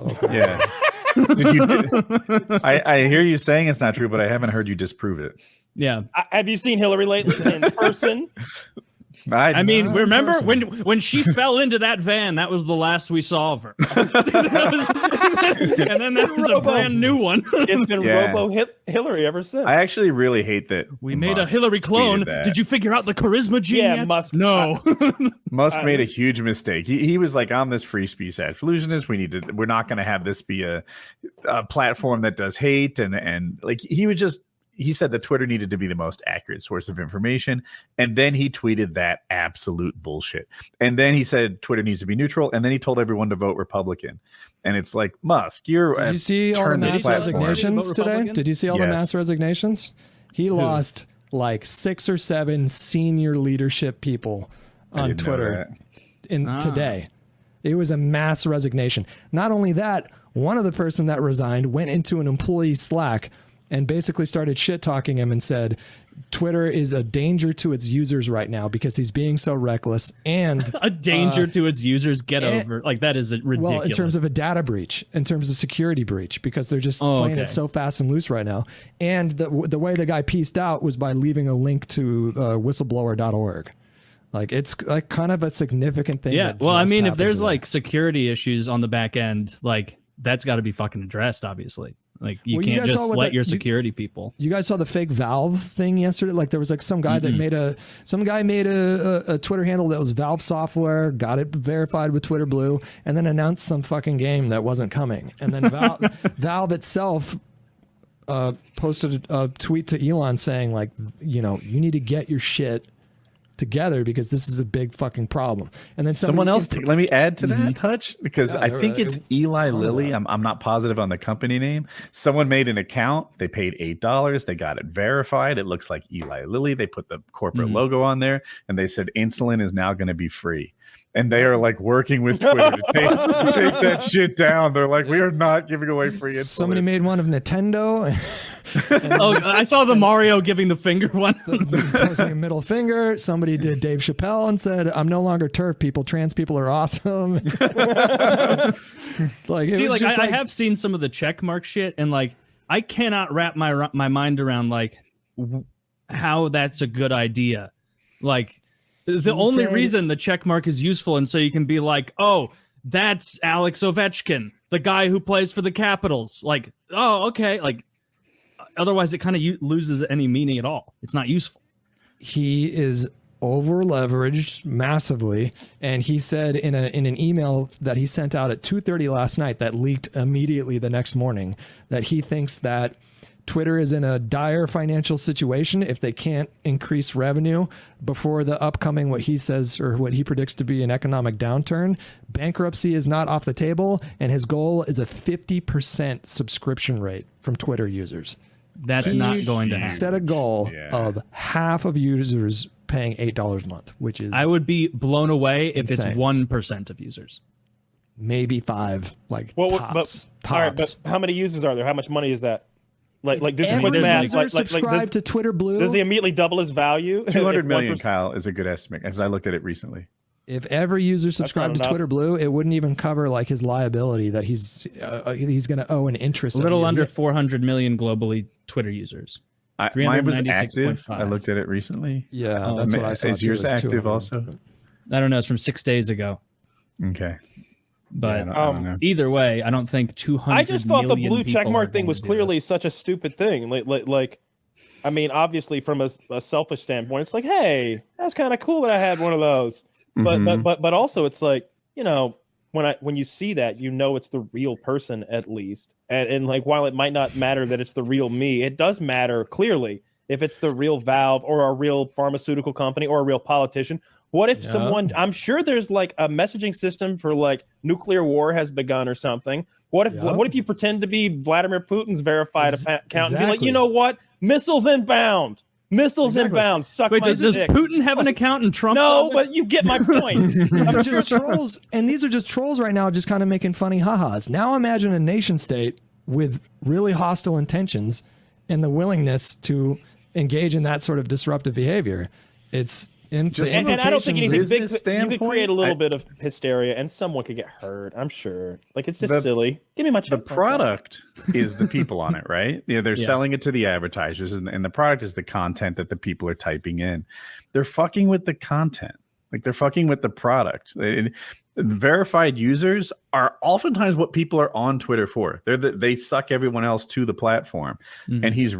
Okay. Yeah. I hear you saying it's not true, but I haven't heard you disprove it. Yeah. Have you seen Hillary lately in person? I mean, remember when she fell into that van? That was the last we saw of her. And then there was a brand new one. It's been Robo Hillary ever since. I actually really hate that we made a Hillary clone. Did you figure out the charisma gene yet? Musk. No. Musk made a huge mistake. He was like, I'm this free speech absolutionist. We're not going to have this be a platform that does hate. And like, he said that Twitter needed to be the most accurate source of information. And then he tweeted that absolute bullshit. And then he said Twitter needs to be neutral. And then he told everyone to vote Republican. And it's like, Musk, Did you see all the mass resignations today? Did you see all the mass resignations? He lost like 6 or 7 senior leadership people on Twitter today. It was a mass resignation. Not only that, one of the person that resigned went into an employee Slack and basically started shit talking him and said Twitter is a danger to its users right now because he's being so reckless and a danger to its users. Get over like that is ridiculous. Well, in terms of a data breach, in terms of security breach, because they're just playing it so fast and loose right now. And the way the guy pieced out was by leaving a link to whistleblower.org. Like it's like kind of a significant thing. Yeah. Well, I mean, if there's like security issues on the back end, like that's got to be fucking addressed, obviously. Like you can't just let your security people. You guys saw the fake Valve thing yesterday? Like there was like some guy that made a Twitter handle that was Valve software, got it verified with Twitter Blue, and then announced some fucking game that wasn't coming. And then Valve itself posted a tweet to Elon saying like, you need to get your shit together because this is a big fucking problem. And then someone else let me add to that, Hutch, because I think it's Eli Lilly. I'm not positive on the company name. Someone made an account, they paid $8, they got it verified, it looks like Eli Lilly, they put the corporate logo on there, and they said insulin is now going to be free. And they are like working with Twitter to take that shit down. They're like, we are not giving away free insulin. Somebody made one of Nintendo. I saw the Mario giving the finger one. Posting a middle finger. Somebody did Dave Chappelle and said, I'm no longer TERF people. Trans people are awesome. I have seen some of the check mark shit, and like I cannot wrap my mind around like how that's a good idea. Like the only reason the check mark is useful, and so you can be like, oh, that's Alex Ovechkin, the guy who plays for the Capitals. Like, oh, okay. Like, otherwise, it kind of loses any meaning at all. It's not useful. He is over leveraged massively, and he said in an email that he sent out at 2:30 last night that leaked immediately the next morning that he thinks that Twitter is in a dire financial situation if they can't increase revenue before the upcoming, what he says, or what he predicts to be an economic downturn. Bankruptcy is not off the table, and his goal is a 50% subscription rate from Twitter users. That's not going to happen. Set a goal of half of users paying $8 a month, which is... I would be blown away if it's 1% of users. Maybe 5, like tops. All right, but how many users are there? How much money is that? Like do some every math. user subscribe to Twitter Blue. Does he immediately double his value? 200 million, Kyle, is a good estimate, as I looked at it recently. If every user subscribed to Twitter Blue, it wouldn't even cover like his liability that he's going to owe an interest. A little under 400 million globally Twitter users. Mine was active. I looked at it recently. Yeah, that's what I saw. Is yours active also? I don't know. It's from 6 days ago. Okay. But I don't know. Either way, I don't think 200 I just thought the blue check checkmark thing was clearly such a stupid thing. Like, I mean, obviously from a selfish standpoint, it's like, hey, that's kind of cool that I had one of those. But also it's like, when you see that, it's the real person at least. And like, while it might not matter that it's the real me, it does matter clearly if it's the real Valve or a real pharmaceutical company or a real politician. What if someone, I'm sure there's like a messaging system for like nuclear war has begun or something. What if you pretend to be Vladimir Putin's verified account and be like, you know what? Missiles inbound. Inbound. Suck Wait, my does dick. Putin have an account and Trump No, doesn't? but you get my point. These are just trolls, and these are just trolls right now, just kind of making funny ha-has. Now imagine a nation state with really hostile intentions and the willingness to engage in that sort of disruptive behavior. It's And Just- the And I don't think implications anything business big. You could create a little standpoint, bit of hysteria, and someone could get hurt. I'm sure. Like it's just The- silly. Give me my check. The product is the people on it, right? They're Yeah. selling it to the advertisers, and the product is the content that the people are typing in. They're fucking with the content, like they're fucking with the product. Verified users are oftentimes what people are on Twitter for. They suck everyone else to the platform, and he's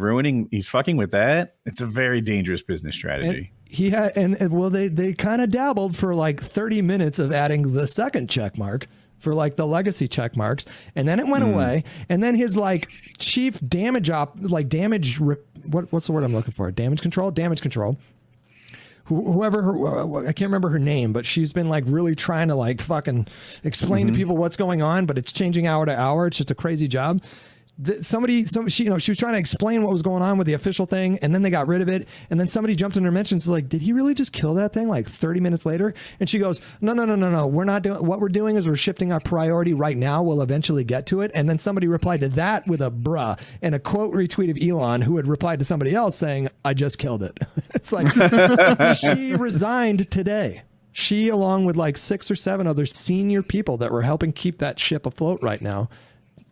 fucking with that. It's a very dangerous business strategy. he had, well, they kind of dabbled for like 30 minutes of adding the second check mark for like the legacy check marks, and then it went away. And then his like chief what's the word I'm looking for? Damage control. Whoever I can't remember her name, but she's been like really trying to like fucking explain to people what's going on, but it's changing hour to hour. It's just a crazy job. She was trying to explain what was going on with the official thing, and then they got rid of it. And then somebody jumped in her mentions like, did he really just kill that thing like 30 minutes later? And she goes, no. We're not doing what we're doing is we're shifting our priority right now. We'll eventually get to it. And then somebody replied to that with a bruh and a quote retweet of Elon, who had replied to somebody else saying, I just killed it. It's like she resigned today. She, along with like 6 or 7 other senior people that were helping keep that ship afloat right now,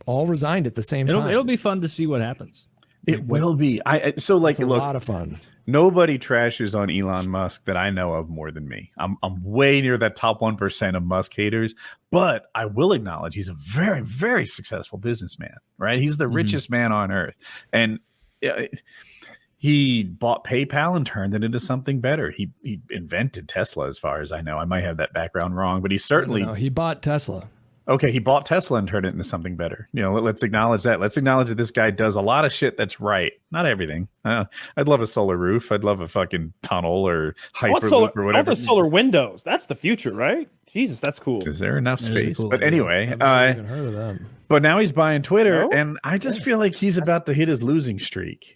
all resigned at the same time. It'll be fun to see what happens. It will be. It's a lot of fun. Nobody trashes on Elon Musk that I know of more than me. I'm way near that top 1% of Musk haters, but I will acknowledge he's a very, very successful businessman, right? He's the richest man on earth. And he bought PayPal and turned it into something better. He invented Tesla, as far as I know. I might have that background wrong, but he certainly... No, he bought Tesla. Okay, he bought Tesla and turned it into something better. Let's acknowledge that. Let's acknowledge that this guy does a lot of shit that's right. Not everything. I'd love a solar roof. I'd love a fucking tunnel or hyperloop or whatever. I want the solar windows. That's the future, right? Jesus, that's cool. Is there enough That is a space? cool But idea. anyway, I've never even heard of them. but now he's buying Twitter, No? and I just feel like he's about to hit his losing streak.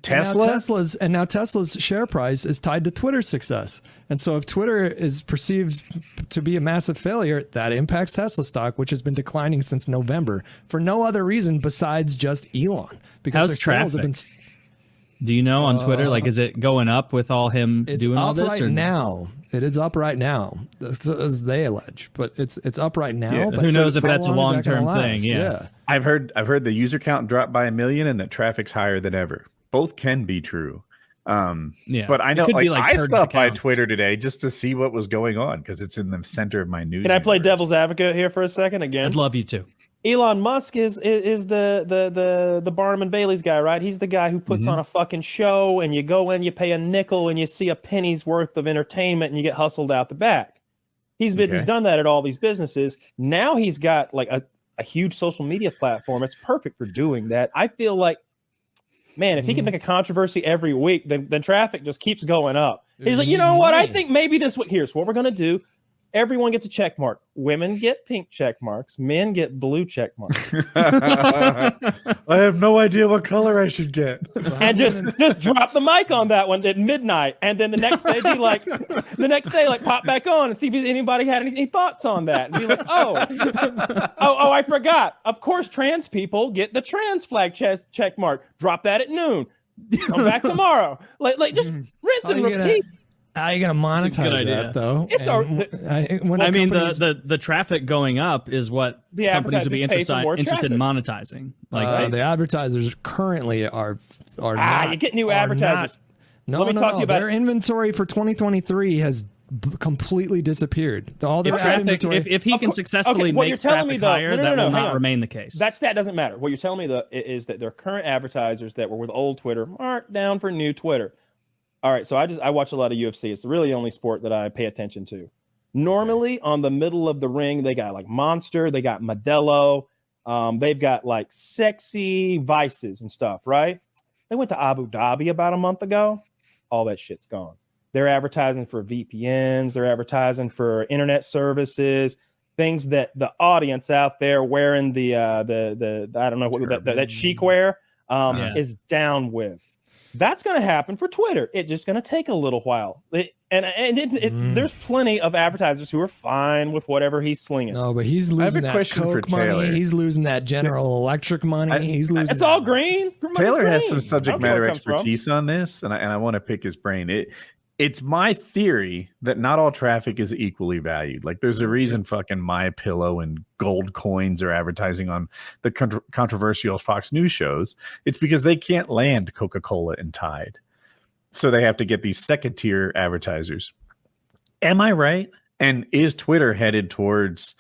Tesla. And now Tesla's share price is tied to Twitter's success. And so if Twitter is perceived to be a massive failure, that impacts Tesla stock, which has been declining since November for no other reason besides just Elon. Because How's their sales have been traffic? Do you know on Twitter, like, is it going up with all him doing all this? Right now. It is up right now, as they allege. But it's up right now. Yeah. But Who knows if how that's a long is that gonna long-term thing? last? Yeah. I've heard the user count dropped by 1 million and that traffic's higher than ever. Both can be true. Yeah. But I know, It could be, I purged stopped by accounts. Twitter today just to see what was going on because it's in the center of my news. Can I play universe. devil's advocate here for a second again? I'd love you to. Elon Musk is the Barnum and Bailey's guy, right? He's the guy who puts on a fucking show, and you go in, you pay a nickel, and you see a penny's worth of entertainment, and you get hustled out the back. He's done that at all these businesses. Now he's got like a huge social media platform. It's perfect for doing that. I feel like, man, if he can make a controversy every week, then traffic just keeps going up. He's like, you know what? I think maybe here's what we're gonna do. Everyone gets a check mark. Women get pink check marks. Men get blue check marks. I have no idea what color I should get. And just drop the mic on that one at midnight, and then the next day pop back on and see if anybody had any thoughts on that, and be like, oh, I forgot. Of course, trans people get the trans flag check mark. Drop that at noon. Come back tomorrow. Like just rinse and repeat. How are you going to monetize idea. that, though? It's the traffic going up is what The companies would be advertisers pay for more interested in traffic. monetizing. Like, the advertisers currently are not. You get new advertisers. No, Let me talk to you about their inventory for 2023 has completely disappeared. All their if ad traffic, inventory. if he can successfully what you're make telling me, traffic though- higher, no, that will hang not on. remain the case. That stat doesn't matter. What you're telling me, though, is that their current advertisers that were with old Twitter aren't down for new Twitter. All right, so I watch a lot of UFC. It's really the only sport that I pay attention to. Normally, on the middle of the ring, they got like Monster, they got Modelo, they've got like sexy vices and stuff, right? They went to Abu Dhabi about a month ago. All that shit's gone. They're advertising for VPNs, they're advertising for internet services, things that the audience out there wearing the I don't know what that chic wear is down with. That's going to happen for Twitter. It's just going to take a little while. There's plenty of advertisers who are fine with whatever he's slinging. No, but he's losing that Coke money. He's losing that General Electric money. He's losing. It's all green. Taylor has some subject matter expertise on this, and I want to pick his brain. It's my theory that not all traffic is equally valued. Like, there's a reason fucking MyPillow and gold coins are advertising on the controversial Fox News shows. It's because they can't land Coca-Cola and Tide. So they have to get these second-tier advertisers. Am I right? And is Twitter headed towards,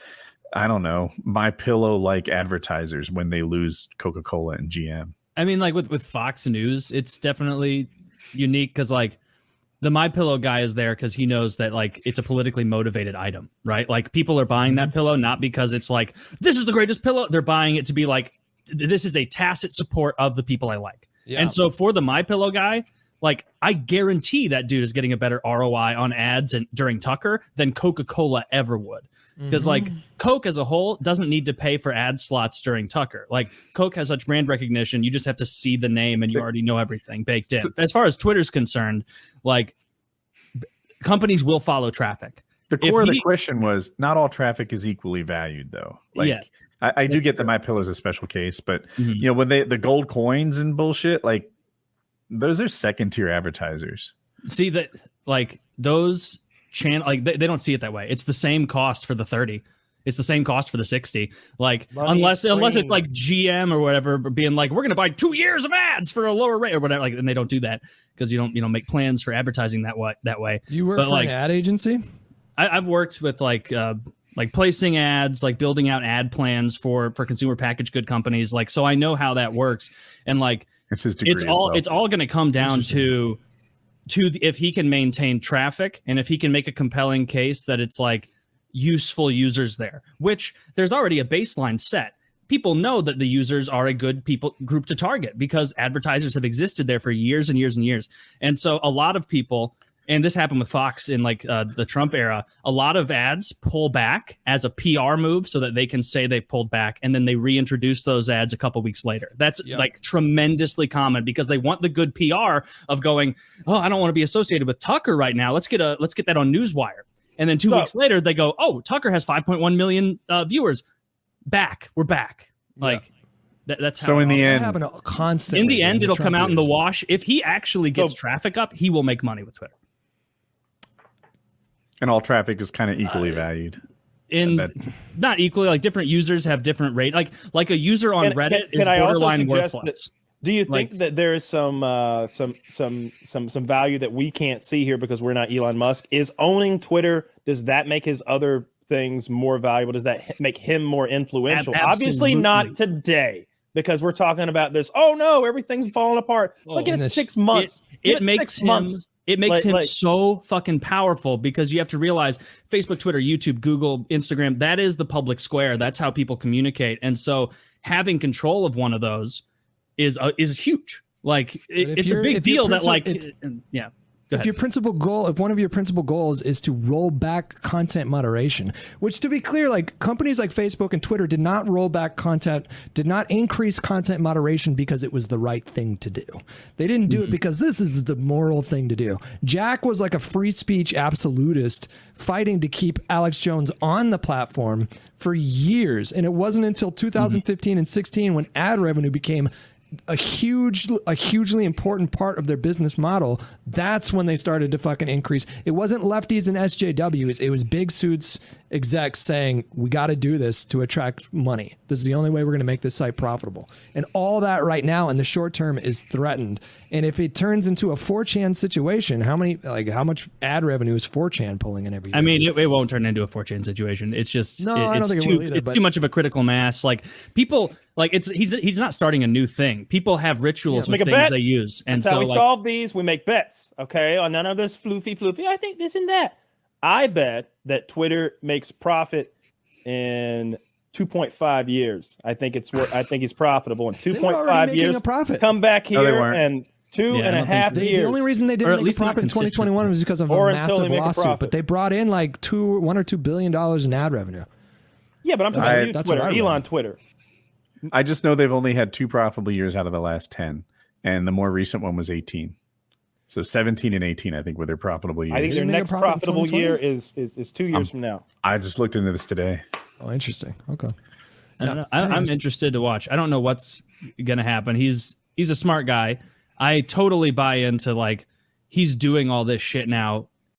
I don't know, MyPillow-like advertisers when they lose Coca-Cola and GM? I mean, like with Fox News, it's definitely unique because, like, the MyPillow guy is there because he knows that, like, it's a politically motivated item, right? Like, people are buying that pillow not because it's like, this is the greatest pillow. They're buying it to be like, this is a tacit support of the people I like. Yeah. And so for the MyPillow guy, like, I guarantee that dude is getting a better ROI on ads and during Tucker than Coca-Cola ever would. Because like Coke as a whole doesn't need to pay for ad slots during Tucker. Like, Coke has such brand recognition, you just have to see the name and you already know everything baked in. As far as Twitter's concerned, like, companies will follow traffic. The core of the question was, not all traffic is equally valued, though. Like, yeah. I do get that MyPillow is a special case, but you know, when the gold coins and bullshit, like, those are second tier advertisers. See that, like, those channel, like, they don't see it that way. It's the same cost for the 30. It's the same cost for the 60. Like, unless it's like GM or whatever being like, we're going to buy 2 years of ads for a lower rate or whatever. Like, and they don't do that because you don't, make plans for advertising that way. You work for an ad agency? I've worked with like placing ads, like building out ad plans for consumer packaged good companies. Like, so I know how that works. And like, it's all going to come down to if he can maintain traffic and if he can make a compelling case that it's like useful users there, which there's already a baseline set. People know that the users are a good group to target because advertisers have existed there for years and years and years. And so a lot of people, and this happened with Fox in like the Trump era, a lot of ads pull back as a PR move so that they can say they've pulled back, and then they reintroduce those ads a couple weeks later. That's like tremendously common because they want the good PR of going, oh, I don't want to be associated with Tucker right now. Let's get that on Newswire. And then 2 weeks later, they go, oh, Tucker has 5.1 million viewers. We're back. Like, that's how. So in the end, in the end, it'll come out in the wash. If he actually gets traffic up, he will make money with Twitter. And all traffic is kind of equally valued. Not equally, like different users have different rate. Like a user on Reddit is borderline worthless. Do you think that there is some value that we can't see here because we're not Elon Musk? Is owning Twitter, does that make his other things more valuable? Does that make him more influential? Obviously not today, because we're talking about this. Oh no, everything's falling apart. Look at 6 months. It makes him. It makes him so fucking powerful because you have to realize Facebook, Twitter, YouTube, Google, Instagram, that is the public square. That's how people communicate. And so having control of one of those is huge. Like, it's a big deal that, like, yeah. If one of your principal goals is to roll back content moderation, which, to be clear, like, companies like Facebook and Twitter did not roll back content, did not increase content moderation because it was the right thing to do. They didn't do it because this is the moral thing to do. Jack was like a free speech absolutist fighting to keep Alex Jones on the platform for years. And it wasn't until 2015 and 16 when ad revenue became a hugely important part of their business model. That's when they started to fucking increase. It wasn't lefties and SJWs. It was big suits execs saying, we got to do this to attract money. This is the only way we're going to make this site profitable. And all that right now in the short term is threatened. And if it turns into a 4chan situation, how much ad revenue is 4chan pulling in every year? I mean, it won't turn into a 4chan situation. It's just, I don't think it will either, it's too much of a critical mass. Like, people, like, he's not starting a new thing. People have rituals with things they use. And that's so how we solve these. We make bets. Okay. On none of this floofy. I think this and that. I bet that Twitter makes profit in 2.5 years. I think he's profitable in 2.5 years. Come back here and 2.5 years. The only reason they didn't make a profit in 2021 was because of a massive lawsuit. But they brought in like $1 or $2 billion in ad revenue. Yeah, but I'm talking about Twitter, Elon Twitter. I just know they've only had 2 profitable years out of the last 10. and the more recent one was 18. So 17 and 18, I think, were their profitable years. I think their Didn't they next make a profit in profitable 2020? year is 2 years from now. I just looked into this today. Oh, interesting. Okay. I don't know. I'm interested to watch. I don't know what's gonna happen. He's a smart guy. I totally buy into like he's doing all this shit now